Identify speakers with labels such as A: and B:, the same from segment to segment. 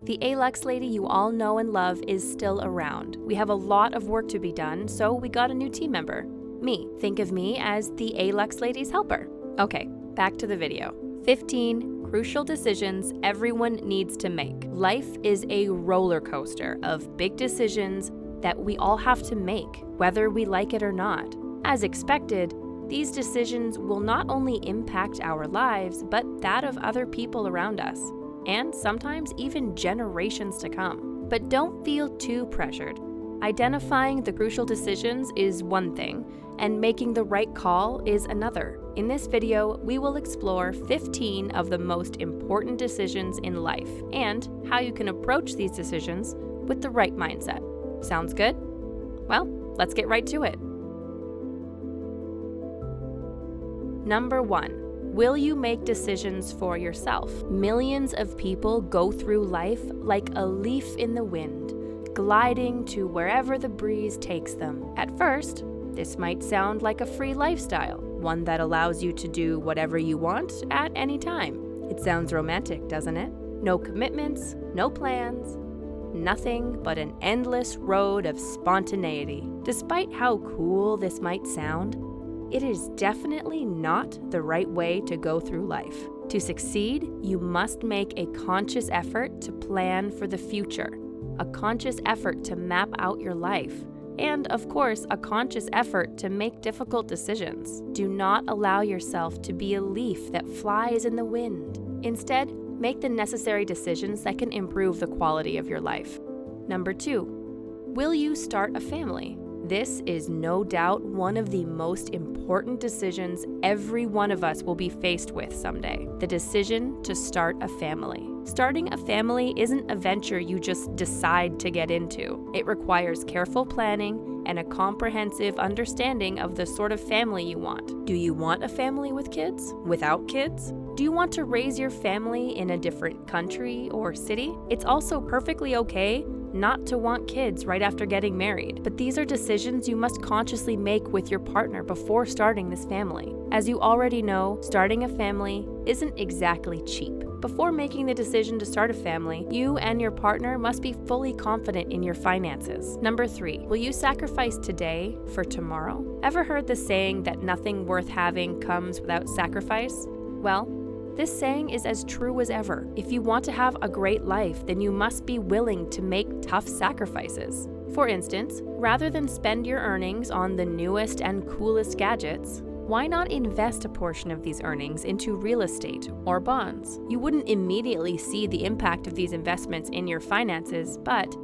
A: The Alex lady you all know and love is still around. We have a lot of work to be done, so we got a new team member. Me. Think of me as the Alex lady's helper. Okay, back to the video. 15 crucial decisions everyone needs to make. Life is a roller coaster of big decisions that we all have to make, whether we like it or not. As expected, these decisions will not only impact our lives, but that of other people around us, and sometimes even generations to come. But don't feel too pressured. Identifying the crucial decisions is one thing, and making the right call is another. In this video, we will explore 15 of the most important decisions in life, and how you can approach these decisions with the right mindset. Sounds good? Well, let's get right to it. Number 1. Will you make decisions for yourself? Millions of people go through life like a leaf in the wind, gliding to wherever the breeze takes them. At first, this might sound like a free lifestyle, one that allows you to do whatever you want at any time. It sounds romantic, doesn't it? No commitments, no plans, nothing but an endless road of spontaneity. Despite how cool this might sound, it is definitely not the right way to go through life. To succeed, you must make a conscious effort to plan for the future, a conscious effort to map out your life, and of course, a conscious effort to make difficult decisions. Do not allow yourself to be a leaf that flies in the wind. Instead, make the necessary decisions that can improve the quality of your life. Number 2, will you start a family? This is no doubt one of the most important decisions every one of us will be faced with someday. The decision to start a family. Starting a family isn't a venture you just decide to get into. It requires careful planning and a comprehensive understanding of the sort of family you want. Do you want a family with kids? Without kids? Do you want to raise your family in a different country or city? It's also perfectly okay not to want kids right after getting married, but these are decisions you must consciously make with your partner before starting this family. As you already know, starting a family isn't exactly cheap. Before making the decision to start a family, you and your partner must be fully confident in your finances. Number 3, will you sacrifice today for tomorrow? Ever heard the saying that nothing worth having comes without sacrifice? Well, this saying is as true as ever. If you want to have a great life, then you must be willing to make tough sacrifices. For instance, rather than spend your earnings on the newest and coolest gadgets, why not invest a portion of these earnings into real estate or bonds? You wouldn't immediately see the impact of these investments in your finances, but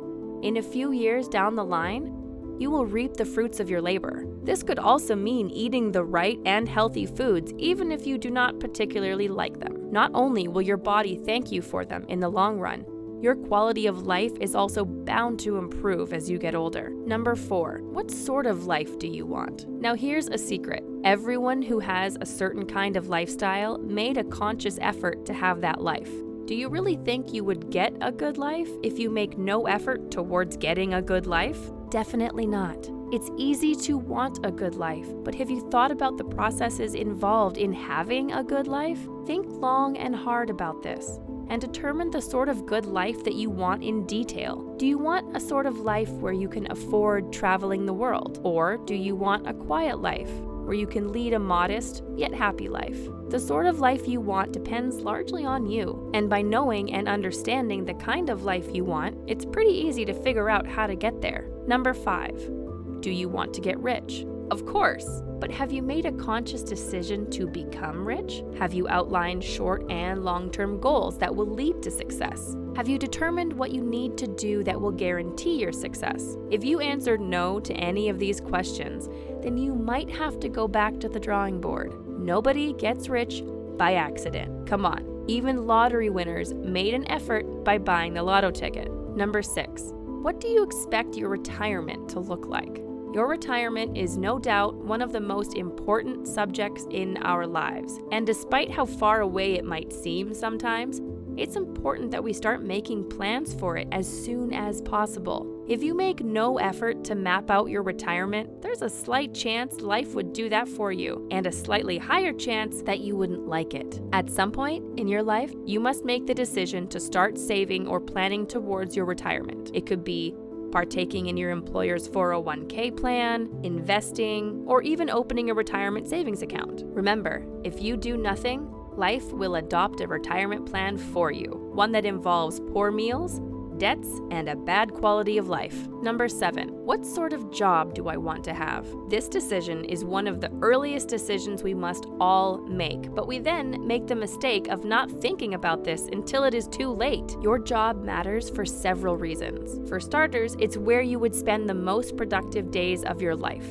A: in a few years down the line, you will reap the fruits of your labor. This could also mean eating the right and healthy foods, even if you do not particularly like them. Not only will your body thank you for them in the long run, your quality of life is also bound to improve as you get older. Number 4, what sort of life do you want? Now here's a secret. Everyone who has a certain kind of lifestyle made a conscious effort to have that life. Do you really think you would get a good life if you make no effort towards getting a good life? Definitely not. It's easy to want a good life, but have you thought about the processes involved in having a good life? Think long and hard about this, and determine the sort of good life that you want in detail. Do you want a sort of life where you can afford traveling the world? Or do you want a quiet life, where you can lead a modest yet happy life? The sort of life you want depends largely on you, and by knowing and understanding the kind of life you want, it's pretty easy to figure out how to get there. Number 5, do you want to get rich? Of course, but have you made a conscious decision to become rich? Have you outlined short and long-term goals that will lead to success? Have you determined what you need to do that will guarantee your success? If you answered no to any of these questions, then you might have to go back to the drawing board. Nobody gets rich by accident. Come on, even lottery winners made an effort by buying the lotto ticket. Number 6, what do you expect your retirement to look like? Your retirement is no doubt one of the most important subjects in our lives, and despite how far away it might seem sometimes, it's important that we start making plans for it as soon as possible. If you make no effort to map out your retirement, there's a slight chance life would do that for you, and a slightly higher chance that you wouldn't like it. At some point in your life, you must make the decision to start saving or planning towards your retirement. It could be partaking in your employer's 401k plan, investing, or even opening a retirement savings account. Remember, if you do nothing, life will adopt a retirement plan for you, one that involves poor meals, debts, and a bad quality of life. Number 7, what sort of job do I want to have? This decision is one of the earliest decisions we must all make, but we then make the mistake of not thinking about this until it is too late. Your job matters for several reasons. For starters, it's where you would spend the most productive days of your life.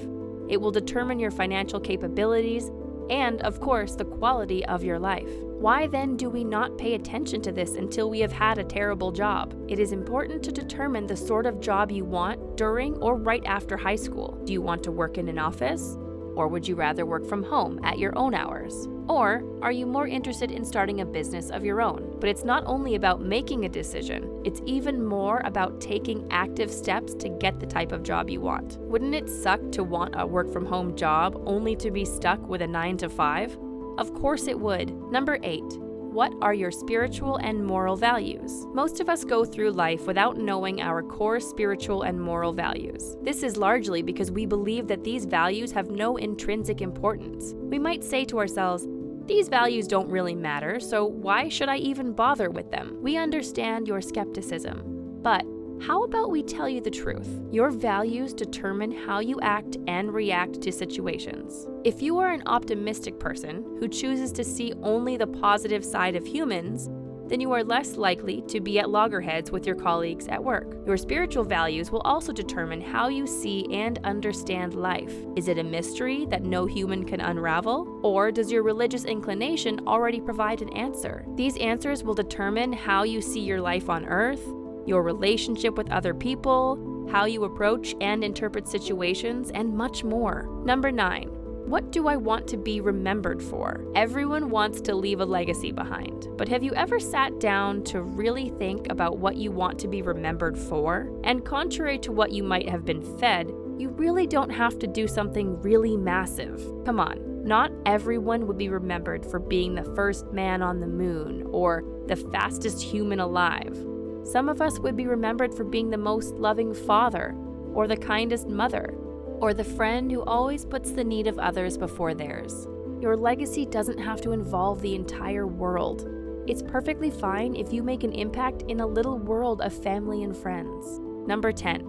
A: It will determine your financial capabilities and, of course, the quality of your life. Why then do we not pay attention to this until we have had a terrible job? It is important to determine the sort of job you want during or right after high school. Do you want to work in an office? Or would you rather work from home at your own hours? Or are you more interested in starting a business of your own? But it's not only about making a decision, it's even more about taking active steps to get the type of job you want. Wouldn't it suck to want a work from home job only to be stuck with a 9 to 5? Of course it would. Number 8. What are your spiritual and moral values? Most of us go through life without knowing our core spiritual and moral values. This is largely because we believe that these values have no intrinsic importance. We might say to ourselves, these values don't really matter, so why should I even bother with them? We understand your skepticism, but how about we tell you the truth? Your values determine how you act and react to situations. If you are an optimistic person who chooses to see only the positive side of humans, then you are less likely to be at loggerheads with your colleagues at work. Your spiritual values will also determine how you see and understand life. Is it a mystery that no human can unravel? Or does your religious inclination already provide an answer? These answers will determine how you see your life on earth, your relationship with other people, how you approach and interpret situations, and much more. Number 9. What do I want to be remembered for? Everyone wants to leave a legacy behind, but have you ever sat down to really think about what you want to be remembered for? And contrary to what you might have been fed, you really don't have to do something really massive. Come on, not everyone would be remembered for being the first man on the moon or the fastest human alive. Some of us would be remembered for being the most loving father, or the kindest mother, or the friend who always puts the need of others before theirs. Your legacy doesn't have to involve the entire world. It's perfectly fine if you make an impact in a little world of family and friends. Number 10.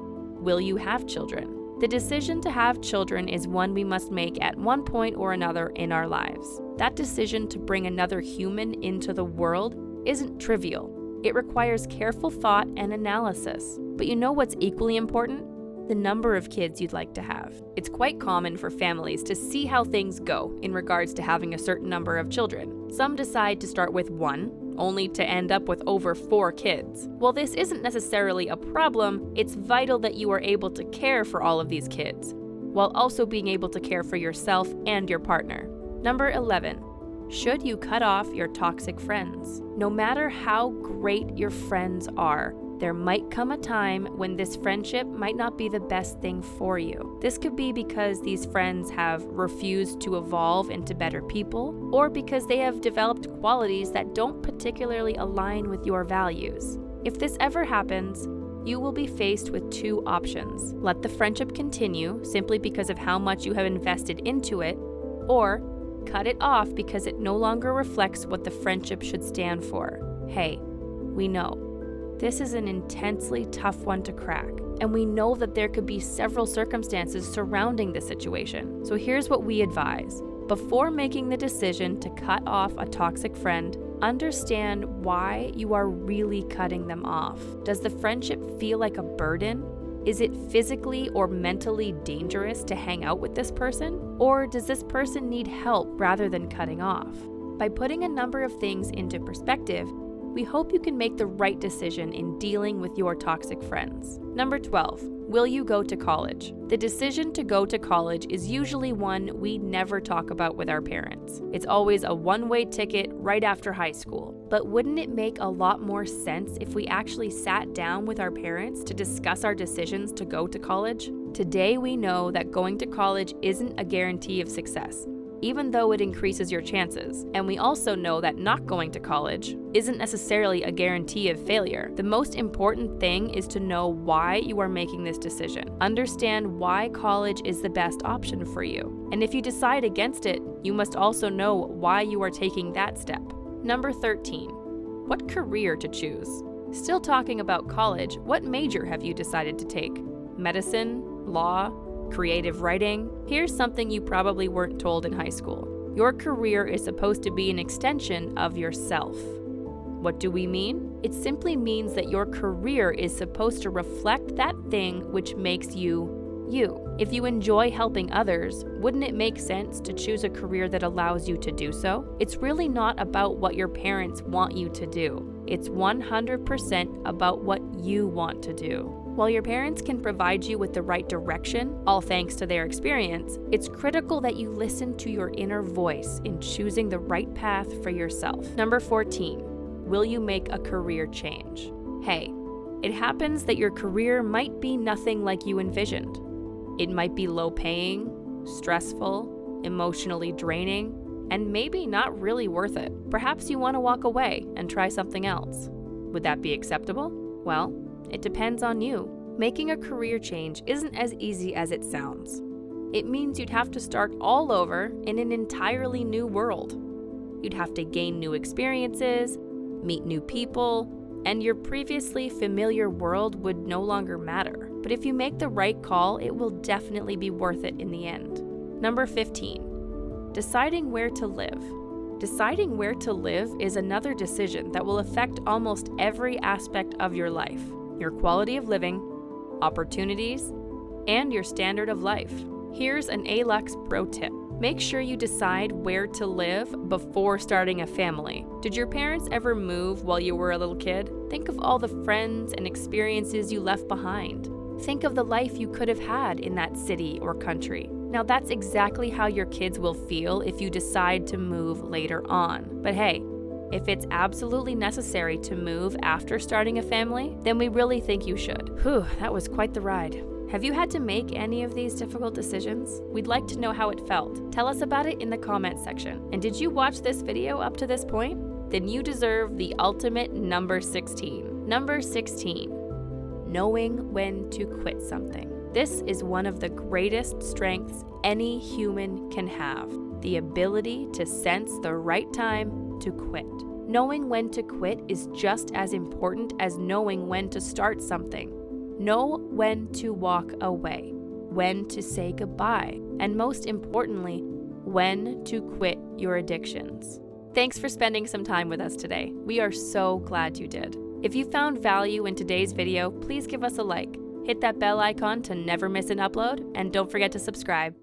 A: Will you have children? The decision to have children is one we must make at one point or another in our lives. That decision to bring another human into the world isn't trivial. It requires careful thought and analysis. But you know what's equally important? The number of kids you'd like to have. It's quite common for families to see how things go in regards to having a certain number of children. Some decide to start with 1, only to end up with over 4 kids. While this isn't necessarily a problem, it's vital that you are able to care for all of these kids, while also being able to care for yourself and your partner. Number 11. Should you cut off your toxic friends? No matter how great your friends are, there might come a time when this friendship might not be the best thing for you. This could be because these friends have refused to evolve into better people, or because they have developed qualities that don't particularly align with your values. If this ever happens, you will be faced with 2 options. Let the friendship continue simply because of how much you have invested into it, or cut it off because it no longer reflects what the friendship should stand for. Hey, we know. This is an intensely tough one to crack, and we know that there could be several circumstances surrounding the situation. So here's what we advise. Before making the decision to cut off a toxic friend, understand why you are really cutting them off. Does the friendship feel like a burden? Is it physically or mentally dangerous to hang out with this person? Or does this person need help rather than cutting off? By putting a number of things into perspective, We hope you can make the right decision in dealing with your toxic friends. Number 12. Will you go to college? The decision to go to college is usually one we never talk about with our parents. It's always a one-way ticket right after high school. But wouldn't it make a lot more sense if we actually sat down with our parents to discuss our decisions to go to college? Today we know that going to college isn't a guarantee of success, even though it increases your chances. And we also know that not going to college isn't necessarily a guarantee of failure. The most important thing is to know why you are making this decision. Understand why college is the best option for you. And if you decide against it, you must also know why you are taking that step. Number 13. What career to choose? Still talking about college, what major have you decided to take? Medicine? Law? Creative writing? Here's something you probably weren't told in high school. Your career is supposed to be an extension of yourself. What do we mean? It simply means that your career is supposed to reflect that thing which makes you, you. If you enjoy helping others, wouldn't it make sense to choose a career that allows you to do so? It's really not about what your parents want you to do. It's 100% about what you want to do. While your parents can provide you with the right direction, all thanks to their experience, it's critical that you listen to your inner voice in choosing the right path for yourself. Number 14, will you make a career change? Hey, it happens that your career might be nothing like you envisioned. It might be low paying, stressful, emotionally draining, and maybe not really worth it. Perhaps you want to walk away and try something else. Would that be acceptable? Well, it depends on you. Making a career change isn't as easy as it sounds. It means you'd have to start all over in an entirely new world. You'd have to gain new experiences, meet new people, and your previously familiar world would no longer matter. But if you make the right call, it will definitely be worth it in the end. Number 15, deciding where to live. Deciding where to live is another decision that will affect almost every aspect of your life. Your quality of living, opportunities, and your standard of life. Here's an ALUX pro tip. Make sure you decide where to live before starting a family. Did your parents ever move while you were a little kid? Think of all the friends and experiences you left behind. Think of the life you could have had in that city or country. Now that's exactly how your kids will feel if you decide to move later on. But hey, if it's absolutely necessary to move after starting a family, then we really think you should. Whew, that was quite the ride. Have you had to make any of these difficult decisions? We'd like to know how it felt. Tell us about it in the comment section. And did you watch this video up to this point? Then you deserve the ultimate number 16. Number 16, knowing when to quit something. This is one of the greatest strengths any human can have, the ability to sense the right time to quit. Knowing when to quit is just as important as knowing when to start something. Know when to walk away, when to say goodbye, and most importantly, when to quit your addictions. Thanks for spending some time with us today. We are so glad you did. If you found value in today's video, please give us a like. Hit that bell icon to never miss an upload, and don't forget to subscribe.